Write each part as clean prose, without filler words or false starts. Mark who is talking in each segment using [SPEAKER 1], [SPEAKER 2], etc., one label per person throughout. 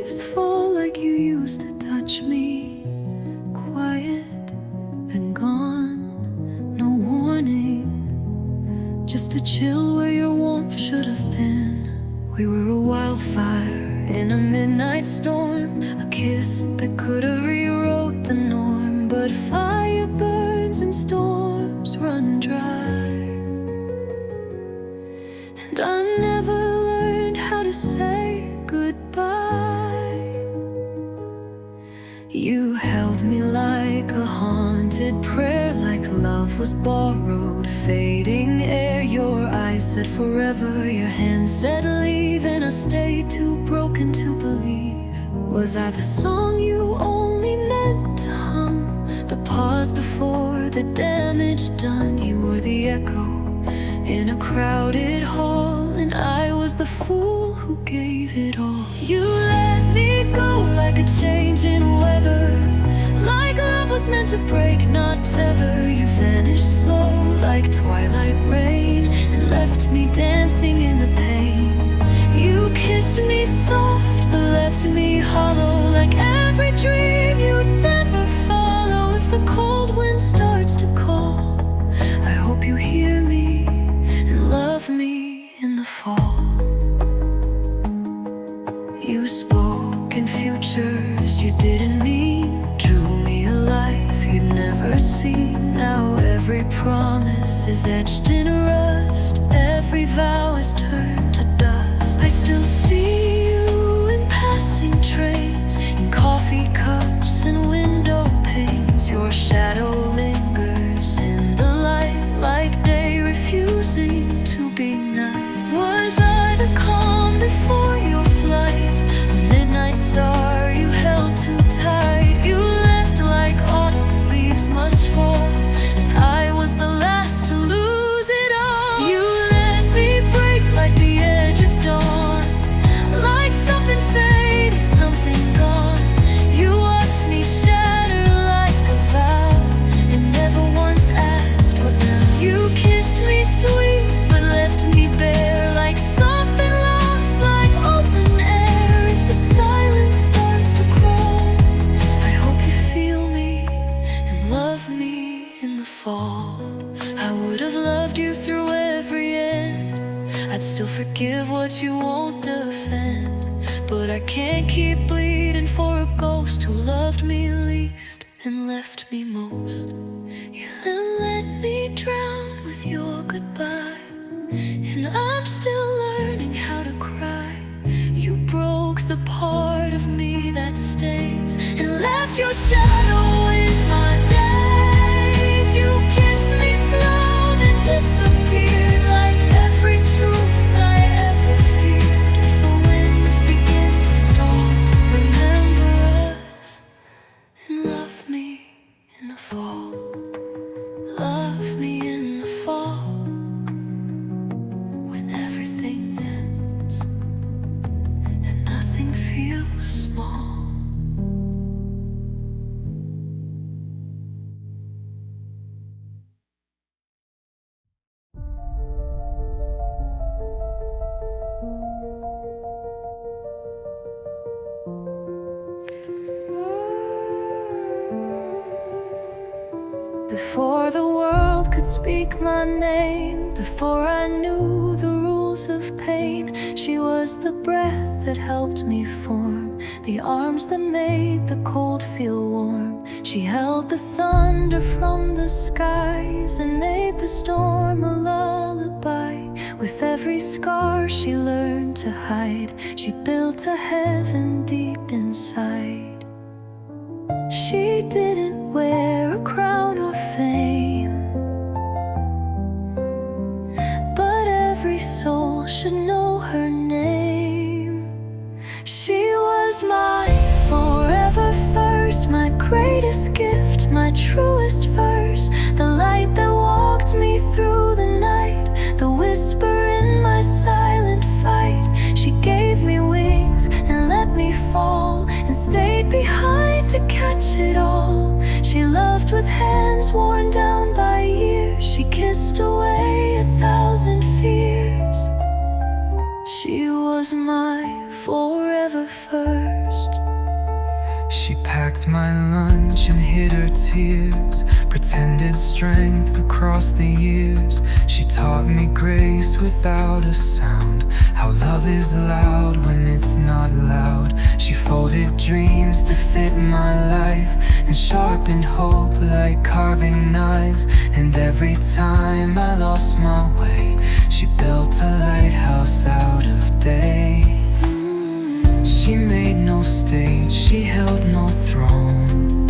[SPEAKER 1] leaves fall like you used to touch me. Quiet, then gone, no warning. Just a chill where your warmth should have been. We were a wildfire in a midnight storm, a kiss that could have rewrote the norm. But fire burns and storms run dry, and I never learned how to say goodbye. You held me like a haunted prayer, like love was borrowed, fading air. Your eyes said forever, your hand said leave, and I stayed too broken to believe. Was I the song you only meant to hum, the pause before the damage done? You were the echo in a crowded hall, and I was the fool who gave it all. You let me go like a change in weather, like love was meant to break, not tether. You vanished slow like twilight rain, and left me dancing in the pain. You kissed me soft, but left me hollow, like every dream you'd never follow. If the cold wind starts to call, I hope you hear me and love me in the fall. You spoke in futures you didn't mean, drew me a life you'd never seen. Now every promise is etched in rust, every vow is turned to dust. I still see you in passing trains, in coffee cups and window panes. Your shadow lingers in the light, like day refusing to be night. Was I the calm before your flight, a midnight star you held too tight? You left like autumn leaves must fall, and I was the last to lose it all. You let me break like the edge of dawn, like something faded, something gone. You watched me shatter like a vow, and never once asked what now. You kissed me sweet, but left me bare, like something lost, like open air. If the silence starts to crawl, I hope you feel me and love me in the fall. I would have loved you through every end, I'd still forgive what you won't defend. But I can't keep bleeding for a ghost who loved me least and left me most. You let me drown with your goodbye, and I'm still learning how to cry. You broke the part of me that stays, and left your shadow in my days. You kissed me slow, then disappeared, like every truth I ever feared. If the winds begin to storm, remember us and love me in the fall. Love me in the fall, when everything ends and nothing feels small. Before the world could speak my name, before I knew the rules of pain, she was the breath that helped me form, the arms that made the cold feel warm. She held the thunder from the skies and made the storm a lullaby. With every scar she learned to hide, she built a heaven deep inside. She didn't wear a crown or fame, but every soul should know her name. She was mine forever first, my greatest gift, my truest verse, the light that walked me through the night, the whisper in my silent fight. She gave me wings and let me fall, and stayed behind to catch it all. She loved with hands worn She was my forever first.
[SPEAKER 2] She packed my lunch and hid her tears, pretended strength across the years. She taught me grace without a sound, how love is loud when it's not loud. She folded dreams to fit my life and sharpened hope like carving knives. And every time I lost my way, she built a lighthouse out of day. She made no stage, she held no throne,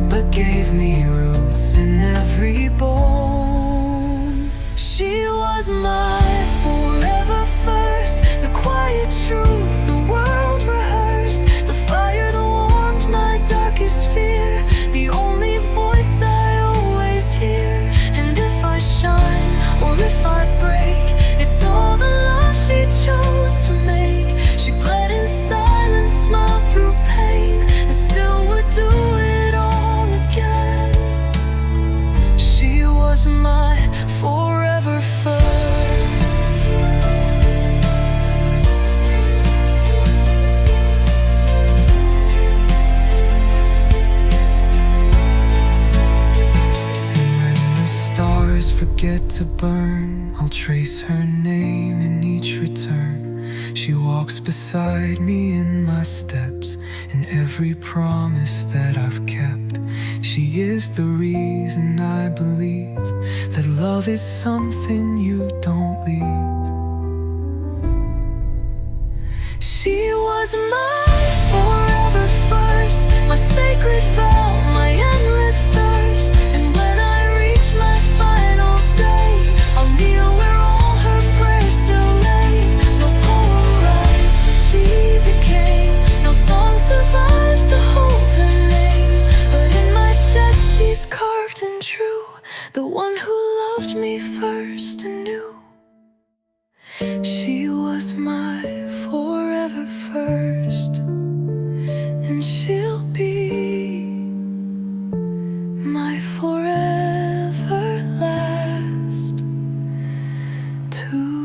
[SPEAKER 2] but gave me roots in every bone.
[SPEAKER 1] She was my forever first, the quiet truth the world rehearsed, the fire that warmed my darkest fear, the only voice I always hear. And if I shine or if I break, it's all the love she chose to make. She bled in silence, smiled through pain, and still would do it all again. She was my forever first.
[SPEAKER 2] And when the stars forget to burn, I'll trace her name in each return. She walks beside me in my steps, in every promise that I've kept. She is the reason I believe that love is something you don't leave.
[SPEAKER 1] She was my forever first, my sacred vow, my endless thirst. And when I reach my final day, I'll kneel where all her prayers still lay. No poem writes what she became, no song survives to hold her name, but in my chest she's carved and true, the one who loved me first and knew. She was my forever first, and she'll be my forever last too.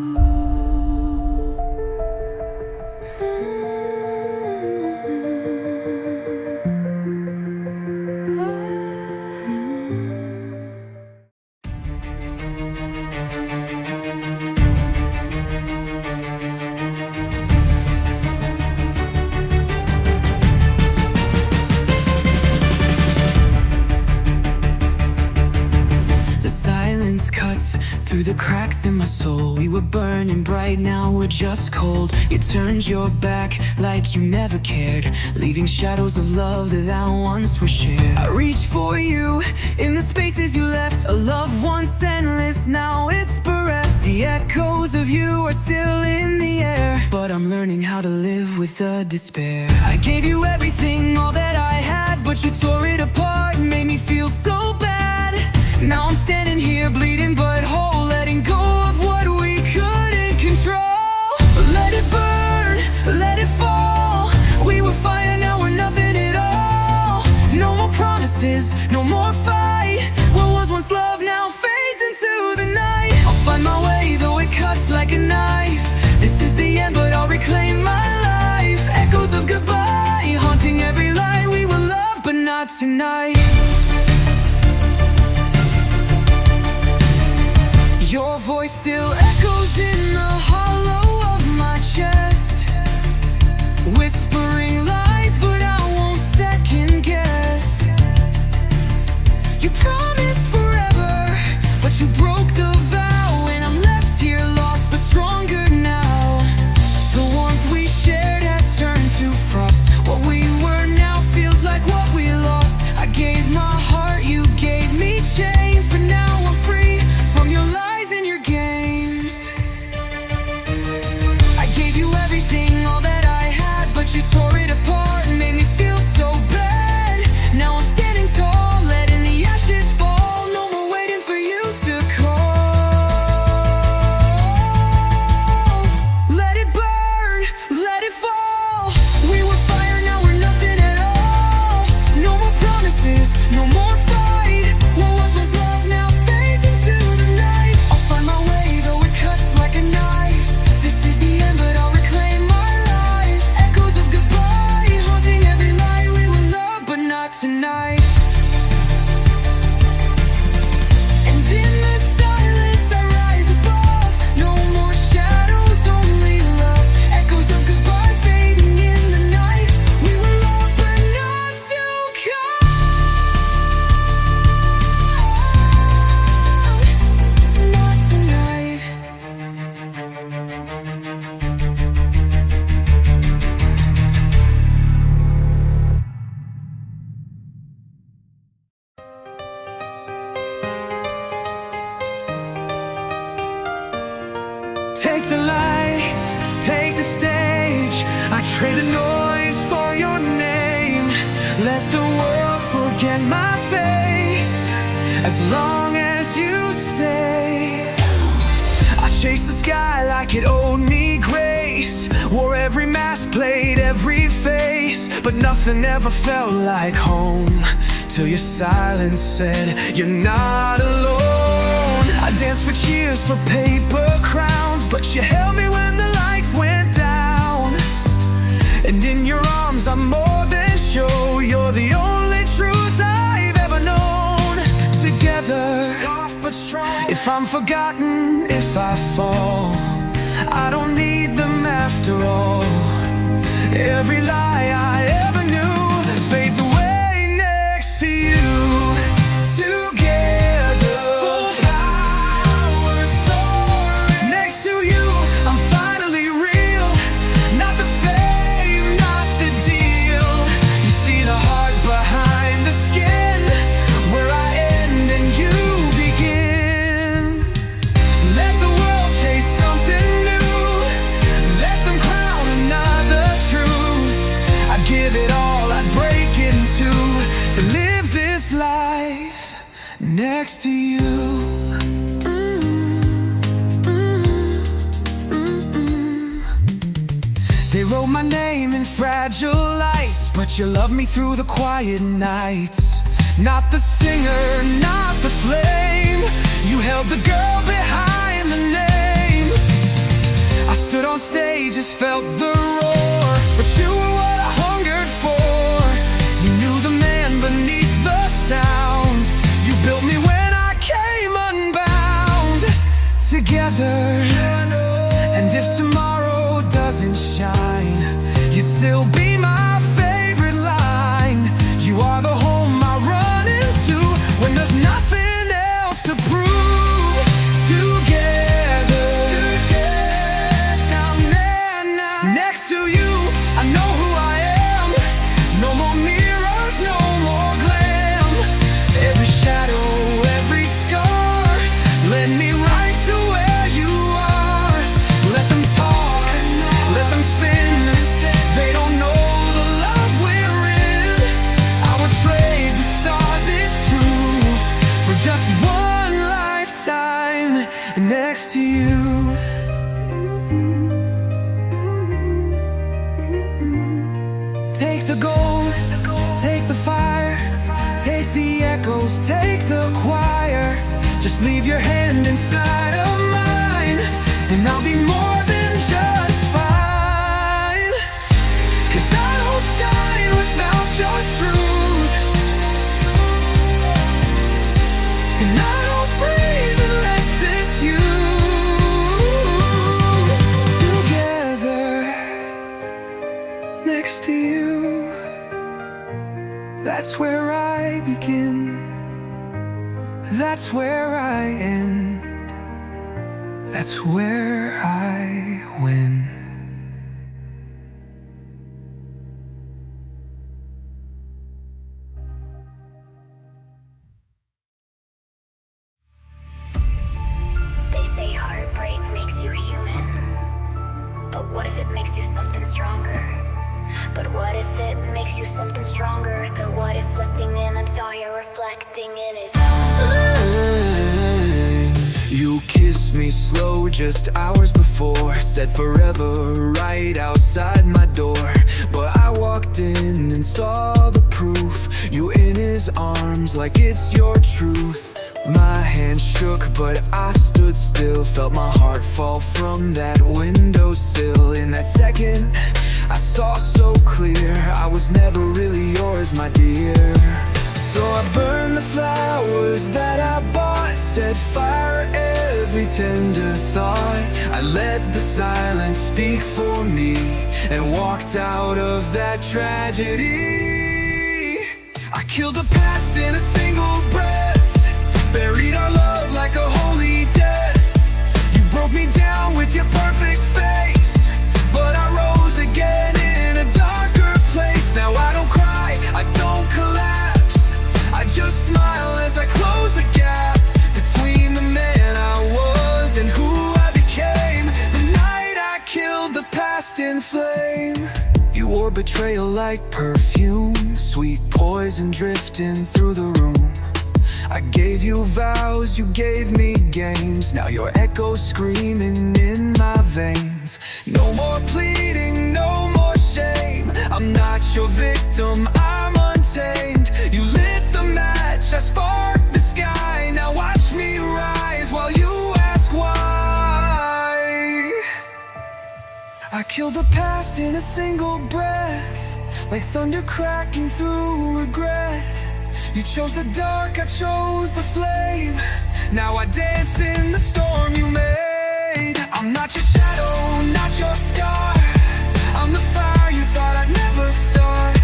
[SPEAKER 2] Through the cracks in my soul, we were burning bright, now we're just cold. You turned your back like you never cared, leaving shadows of love that once were shared. I reach for you in the spaces you left, a love once endless, now it's bereft. The echoes of you are still in the air, but I'm learning how to live with the despair. I gave you everything, all that I had, but you tore it apart and made me feel so bad. Now I'm standing here bleeding but whole, letting go of what we couldn't control. Let it burn, let it fall. We were fire, now we're nothing at all. No more promises, no more fight. What was once love now fades into the night. I'll find my way though it cuts like a knife. This is the end but I'll reclaim my life. Echoes of goodbye, haunting every lie. We will love but not tonight. Your voice still echoes in the hollow of my chest, whispering lies, but I won't second guess. You promised forever, but you broke the vow, and I'm left here lost but stronger now. The warmth we shared has turned to frost. What we were now feels like what we lost. I gave my heart, you gave me chains, but now I'm free from your lies and your games. I gave you everything, all that I had, but you tore it apart and made me feel so bad. Now I'm standing tall, letting the ashes fall. No more waiting for you to call. Let it burn, let it fall. We were fire, now we're nothing at all. No more promises, no more fight. What was once love now fades into the night. I'll find my way though it cuts like Take the lights, take the stage. I trade the noise for your name. Let the world forget my face, as long as you stay. I chased the sky like it owed me grace. Wore every mask, played every face, but nothing ever felt like home, till your silence said you're not alone. I danced for cheers, for paper crowns, but you held me when the lights went down. And in your arms I'm more than sure you're the only truth I've ever known. Together, soft but strong. If I'm forgotten, if I fall, I don't need them after all. Every lie I ever knew fades away next to you. Together, full power soaring. Next to you, I'm finally real. Not the fame, not the deal. You see the heart behind the skin, where I end and you begin. Let the world chase something new. Let them crown another truth. I'd give it all, I'd break in two, to live this life next to you. They wrote my name in fragile lights, but you loved me through the quiet nights. Not the singer, not the flame. You held the girl behind the name. I stood on stages, felt the roar, but you were what I hungered for. You knew the man beneath the sound. You built me when I came unbound. Together, and if tomorrow doesn't shine, you'd still be my favorite line. You are the home I run into when there's nothing else to prove. Together, next to you, I know who I am. No more mirrors, no more glam. Every shadow, every scar led me right to where you are. Let them talk, let them spin. They don't know the love we're in. I would trade the stars, it's true, for just one lifetime next to you. Take the gold, take the fire, take the echoes, take the choir. Just leave your hand inside of mine, and I'll be more than just fine. 'Cause I don't shine without your truth, and I don't breathe unless it's you. Together, next to you, that's where I begin, that's where I end, that's where I win.
[SPEAKER 3] They say heartbreak makes you human, but what if it makes you something stronger? But what if it makes you something stronger? But what if reflecting in that's all you're reflecting in is
[SPEAKER 2] You kissed me slow just hours before, said forever right outside my door. But I walked in and saw the proof, you in his arms like it's your truth. My hand shook but I stood still, felt my heart fall from that windowsill. In that second I saw so clear, I was never really yours, my dear. So I burned the flowers that I bought, set fire every tender thought. I let the silence speak for me and walked out of that tragedy. I killed the past in a single breath, buried our love like a holy death. You broke me down with your perfect face, but I rose again in a darker place. Now I don't cry, I don't collapse, I just smile as I close the gap between the man I was and who I became. The in flame. You wore betrayal like perfume, sweet poison drifting through the room. I gave you vows, you gave me games. Now your echo's screaming in my veins. No more pleading, no more shame. I'm not your victim, I'm untamed. You lit the match, I sparked the sky. Now watch me rise while you ask why. I killed the past in a single breath, like thunder cracking through regret. You chose the dark, I chose the flame. Now I dance in the storm you made. I'm not your shadow, not your scar. I'm the fire you thought I'd never start.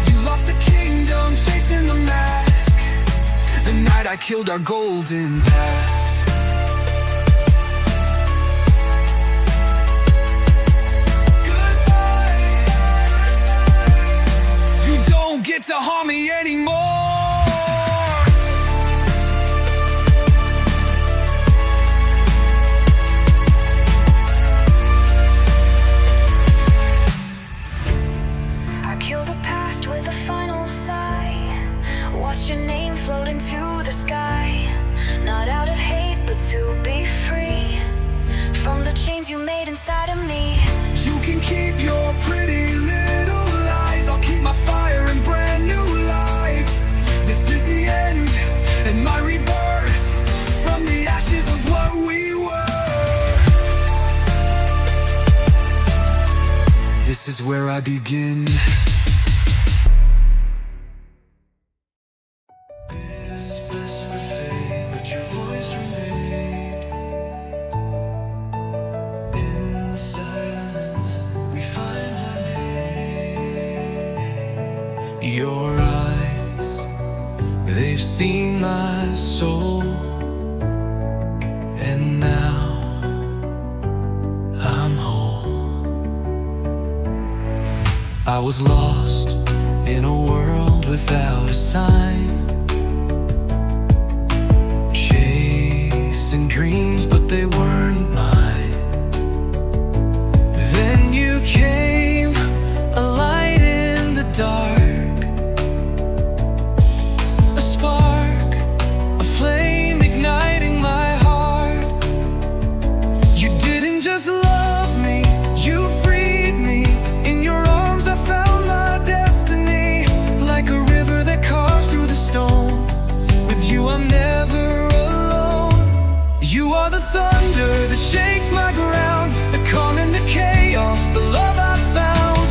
[SPEAKER 2] You lost a kingdom chasing the mask, the night I killed our golden past. Get to harm me anymore.
[SPEAKER 3] I kill the past with a final sigh. Watch your name float into the sky. Not out of hate, but to be free from the chains you made inside of me.
[SPEAKER 2] You can keep your pretty little lies. I'll keep my fire and brand new life. This is the end and my rebirth from the ashes of what we were. This is where I begin. Your eyes, they've seen my soul, and now I'm whole. I was lost in a world without a sign, chasing dreams but they weren't mine. Then you came, a light in the dark, shakes my ground, the calm in the chaos, the love I found.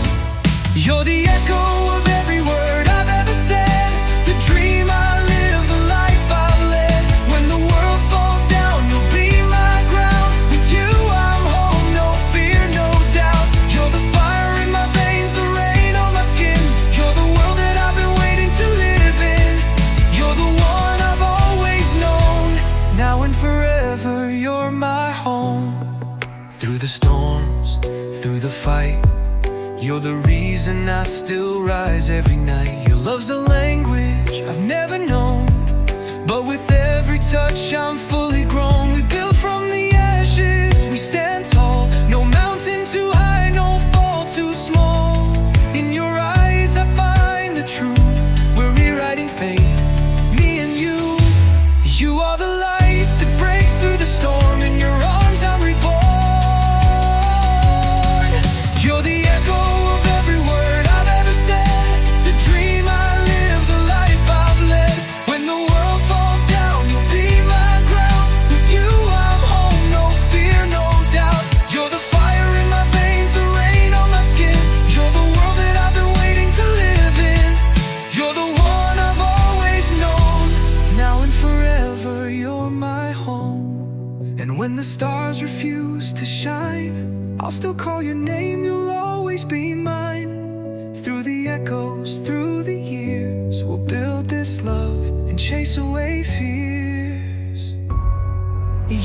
[SPEAKER 2] You're the echo of every word I've ever said, the dream I live, the life I've led. When the world falls down, you'll be my ground. With you I'm home, no fear, no doubt. You're the fire in my veins, the rain on my skin. You're the world that I've been waiting to live in. You're the one I've always known. Now and forever, you're my home. Through the storms, through the fight, you're the reason I still rise every night. Your love's a language I've never known, but with every touch I'm fully grown. We build from the ashes, we stand tall. No mountain too high, no fall too small. In your eyes I find the truth, we're rewriting fate, me and you. You are the light that breaks through the storm. In your arms I'm reborn. You're the echo of every word I've ever said, the dream I live, the life I've led. When the world falls down, you'll be my ground. With you I'm home, no fear, no doubt. You're the fire in my veins, the rain on my skin. You're the world that I've been waiting to live in. You're the one I've always known. Now and forever, you're my home. And when the stars refuse to shine, I'll still call your name, you'll always be mine. Through the echoes, through the years, we'll build this love and chase away fears.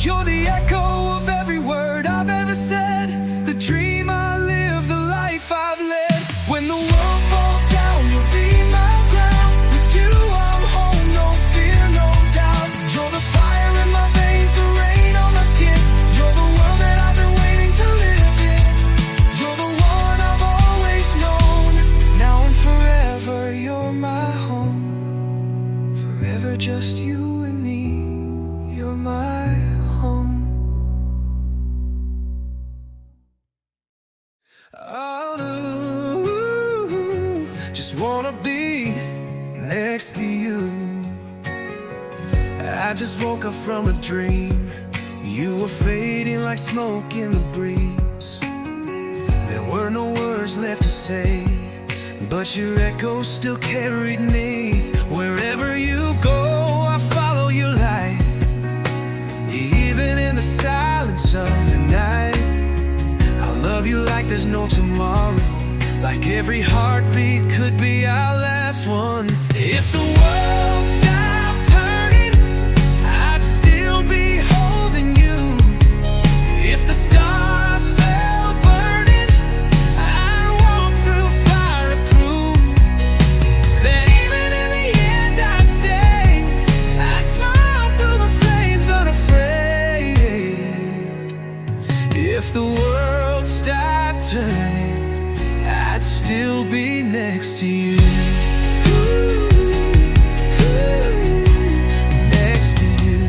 [SPEAKER 2] You're the echo of every word I've ever said, the dream I live, the life I've led. When the world falls down, you'll be my ground. With you I'm home, no fear, no doubt. You're the fire in my veins, the rain on my skin. You're the world that I've been waiting to live in. You're the one Oh, just wanna be next to you. I just woke up from a dream. You were fading like smoke in the breeze. There were no words left to say, but your echo still carried me. Wherever you go, I follow your light. Even in the silence of the night, I love you like there's no tomorrow, like every heartbeat could be our last one. If the world stopped turning, I'd still be holding you. If the stars fell burning, I'd walk through fire to prove that even in the end I'd stay. I'd smile through the flames unafraid. If the world stopped turning, I'd still be next to you. Next to you.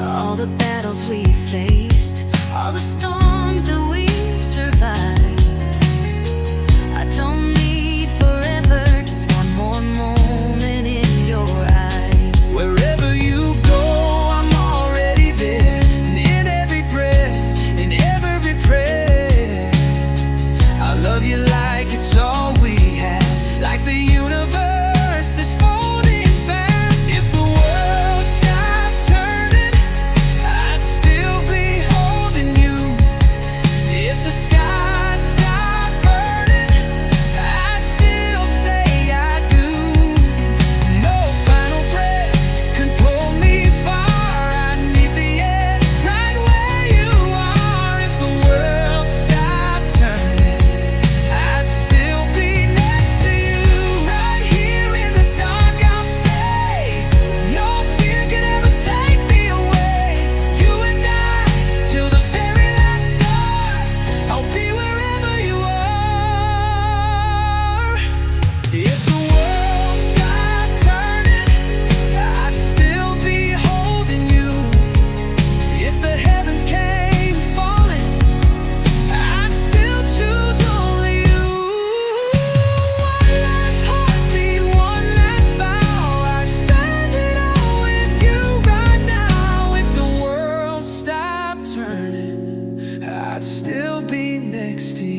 [SPEAKER 1] All the battles we faced, all the storms that we've survived. I don't need forever, just one more moment in your eyes.
[SPEAKER 2] Wherever you go, I'm already there. And in every breath, in every prayer, I love you like it's all we have, like the universe is folding fast. If the world stopped turning, I'd still be holding you. If the skies stopped burning, I'd still say I do. No final breath can pull me far. I need the end right where you are. If the world stopped turning, I'd still be next to you. Right here in the dark I'll stay. No fear can ever take me away. You and I, till the very last star. I'll be wherever you are. If the world stopped turning, I'd still be holding you. If the heavens came falling, I'd still choose only you. One last heartbeat, one last vow, I'd spend it all with you right now. If the world stopped turning, I'd still be next to you.